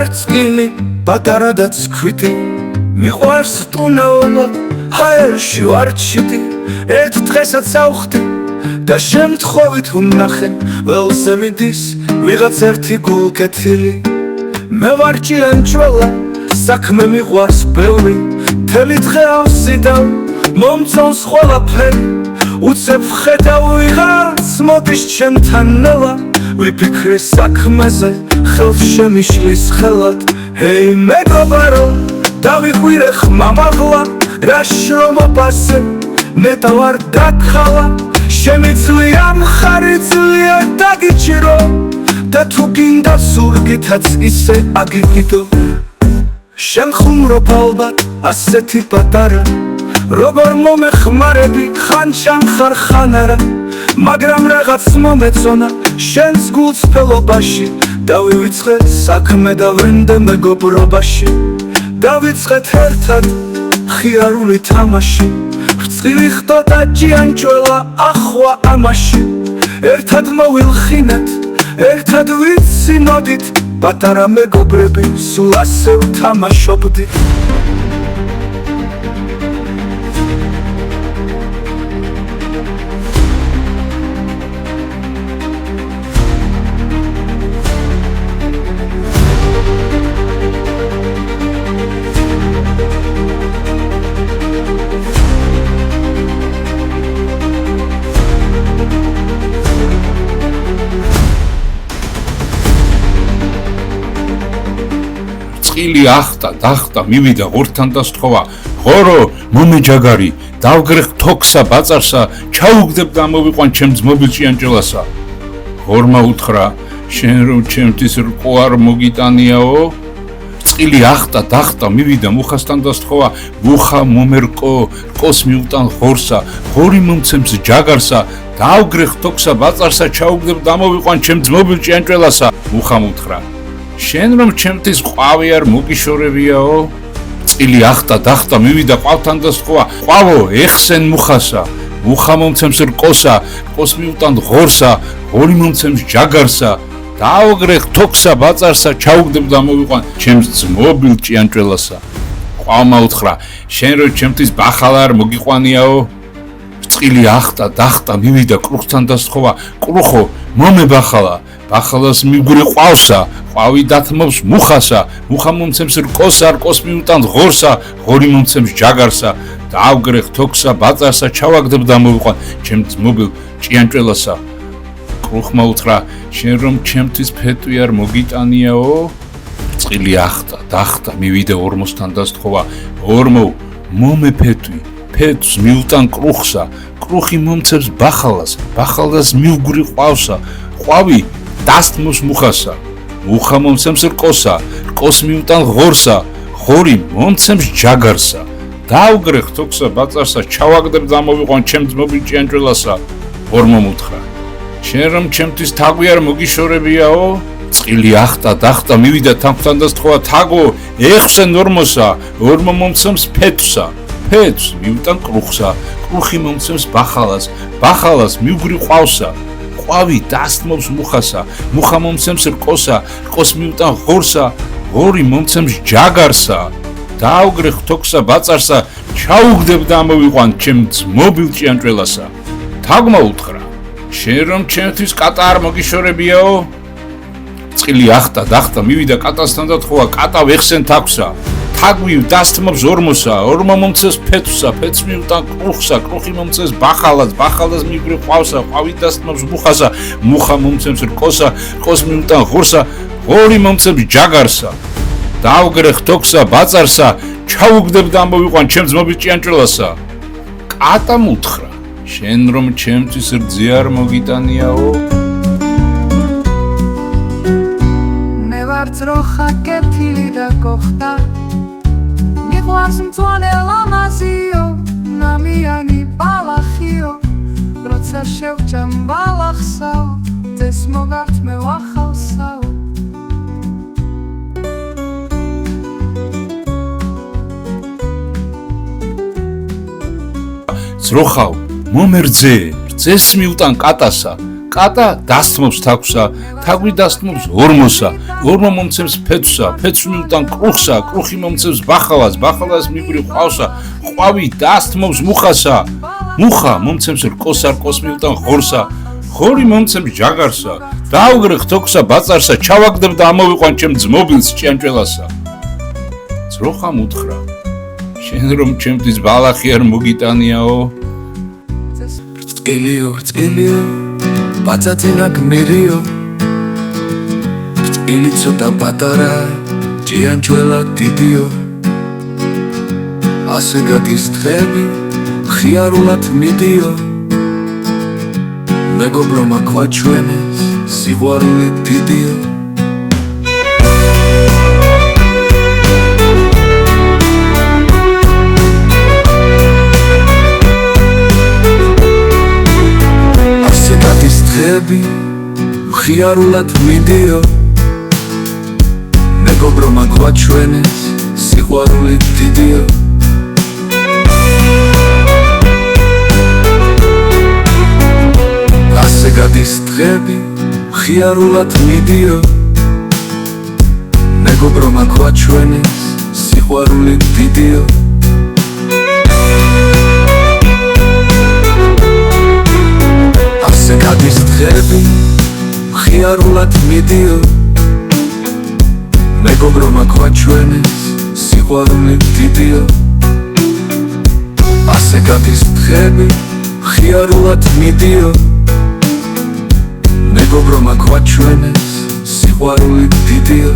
ვარ წილი პატარა და ცქვიტი მიყვარს ტუნაოლა ჰაერში ვარ ჩიტი ერთ დღესაც ავხდი და შემთხვევით ვნახე ველზე მიდის ვიღაც ერთი გულკეთილი მე ვარ ჭიანჭველა საქმე მიყვარს ბევრი მთელი დღე ავსიდავ მომწონს ყველაფერი უცებ ხედავ ვიღაც მოდის ჩემთან ნელა ვიფიქრე საქმეზე ხელს შემიშლის ხელად ჰეი მეგობარო დავიხვირე ხმამაღლა რა შრომობაზე ნეტა ვარ დაგხალა შემიძლია მხარი ძლიერ დაგიჭირო და თუ გინდა ზურგითაც ისე აგიგიდო შენ ხუმრობ ალბათ ასეთი პატარა როგორ მომეხმარები ხანჩან ხარ ხან არა მაგრამ რაღაც მომეწონა შენს გულწრფელობაში დავივიწყე საქმე და ვრინდე მეგობრობაში დავიწყეთ ერთად ხიარული თამაში ვრწილი ხდო და ჭიანჭველა ახვა ამაში ერთად მოვილხინეთ ერთად ვიცინოდით პატარა მეგობრები სულ ასე ვთამაშობდით წილი ახტა დახტა მივიდა ღორთან და სთხოვა ღორო მომეჯაგარი დავგრეხ თოქსა ბაწარსა ჩაუგდებ და მოვიყვან ჩემ ძმობილ ჭიანჭველასა ღორმა უთხრა შენ რომ ჩემთვის რკო არ მოგიტანიაო წილი ახტა დახტა მივიდა მუხასთან და სთხოვა მუხა მომერკო რკოს მიუტან ღორსა ღორი მომცემს ჯაგარსა დავგრეხ თოქსა ბაწარსა ჩაუგდებ და მოვიყვან ჩემ ძმობილ ჭიანჭველასა მუხამ უთხრა შენ რომ ჩემთვის ყვავი არ მოგიშორებიაო წილი ახტა დახტა მივიდა ყვავთან და სთხოვა ყვავო ეხსენ მუხასა მუხა მომცემს რკოსა რკოს მიუტან ღორსა ღორი მომცემს ჯაგარსა დავგრეხ თოქსა ბაწარსა ჩაუგდებ და მოვიყვან ჩემს ძმობილ ჭიანჭველასა ყვავმა უთხრა შენ რომ ჩემთვის ბახალა არ მოგიყვანიაო წილი ახტა დახტა მივიდა კრუხთან და სთხოვა კრუხო მომებახალა ბახალას მიგური ყვავსა ყვავი დათმობს მუხასა მუხა მომცემს რკოსა რკოს მიუტანს ღორსა ღორი მომცემს ჯაგარსა დავგრეხ თოქსა ბაწარსა ჩავაგდებ და მოვიყვან ჩემ ძმობილ ჭიანჭველასა კრუხმა უთხრა შენ რომ ჩემთვის ფეტვი არ მოგიტანიაო წილი ახტა დახტა მივიდა ორმოსთან და სთხოვა ორმო მომე ფეტვი ფეტვს მიუტან კრუხსა კრუხი მომცემს ბახალას ბახალას მივგური ყვავსა ყვავი დასთმობს მუხასა მუხა მომცემს რკოსა რკოს მიუტან ღორსა ღორი მომცემს ჯაგარსა დავგრეხ თოქსა ბაწარსა ჩავაგდებ და მოვიყვან ჩემ ძმობილ ჭიანჭველასა ორმომ უთხრა შენ რომ ჩემთვის თაგვი არ მოგიშორებიაო წილი ახტა დახტა მივიდა თანხმთან და სთხოვა თაგო ეხსენ ორმოსა ორმო მომცემს ფეტვსა ფეტვს მიუტან კრუხსა კრუხი მომცემს ბახალას ბახალას მივგური ყვავსა ყვავი დასთმობს მუხასა მუხა მომცემს რკოსა რკოს მიუტან ღორსა ღორი მომცემს ჯაგარსა დავგრეხ თოქსა ბაწარსა ჩაუგდებ და მოვიყვან ჩემ ძმობილ ჭიანჭველასა თაგმა უთხრა შენ რომ ჩემთვის კატა არ მოგიშორებიაო წილი ახტა დახტა მივიდა კატასთან და თხოვა კატა ვეხსენ თაგვსა თაგვი დასთმობს ორმოსა ორმო მომცემს ფეტვსა ფეტვს მიუტან კრუხსა კრუხი მომცემს ბახალას ბახალას მიგრი ყვავსა ყვავი დასთმობს მუხასა მუხა მომცემს რკოსა რკოს მიუტან ღორსა ღორი მომცემს ჯაგარსა დავგრეხ თოქსა ბაწარსა ჩაუგდებ და მოვიყვან ჩემ ძმობილ ჭიანჭველასა კატამ უთხრა შენ რომ ჩემთვის რძე არ მოგიტანიაო მე ვარ ძროხა კეთილი და გოხტა მიყვარს მწვანე ლამაზიო ნამიანი ბალახიო როცა შევჭამ ბალახსაო დეს მოგართ მე ვახალსაო ძროხავ მომერძე რძეს მიუტან კატასა კატა დასთმობს თაგვსა, თაგვი დასთმობს ორმოსა, ორმო მომცემს ფეცსა, ფეცს მიუტან კრუხსა, კრუხი მომცემს ბახალას, ბახალას მიგვრი ყვავსა, ყვავი დასთმობს მუხასა, მუხა მომცემს რკოსა, რკოს მიუტან ღორსა, ღორი მომცემს ჯაგარსა, დავგრეხ თოქსა ბაწარსა, ჩავაგდებ და ამოვიყვან ჩემ ძმობილს ჭიანჭველასა. ძროხამ უთხრა, შენ რომ ჩემთვის ბალახი არ მოგიტანიაო? ბრწყილიო, ბრწყილიო, ბაწაწინა გმირიო, ბრწყილი ცოტა პატარა, ჭიანჭველა დიდიო. ასე გადის დღები, ხიარულად მიდიო, მეგობრო მაქვაჩვენეს, სიყვარული დიდიო. ასე გადის დღები, ხიარულად მიდიო, მეგობრო მაქვაჩვენეს, სიყვარული დიდიო. ასე გადის დღები, ხიარულად მიდიო, მეგობრო მაქვაჩვენეს, სიყვარული დიდიო. ასე გადის დღები, ხიარულად მიდიო, მეგობრო მაქვაჩვენეს, სიყვარული დიდიო. ასე გადის დღები, ხიარულად მიდიო, მეგობრო მაქვაჩვენეს, სიყვარული დიდიო.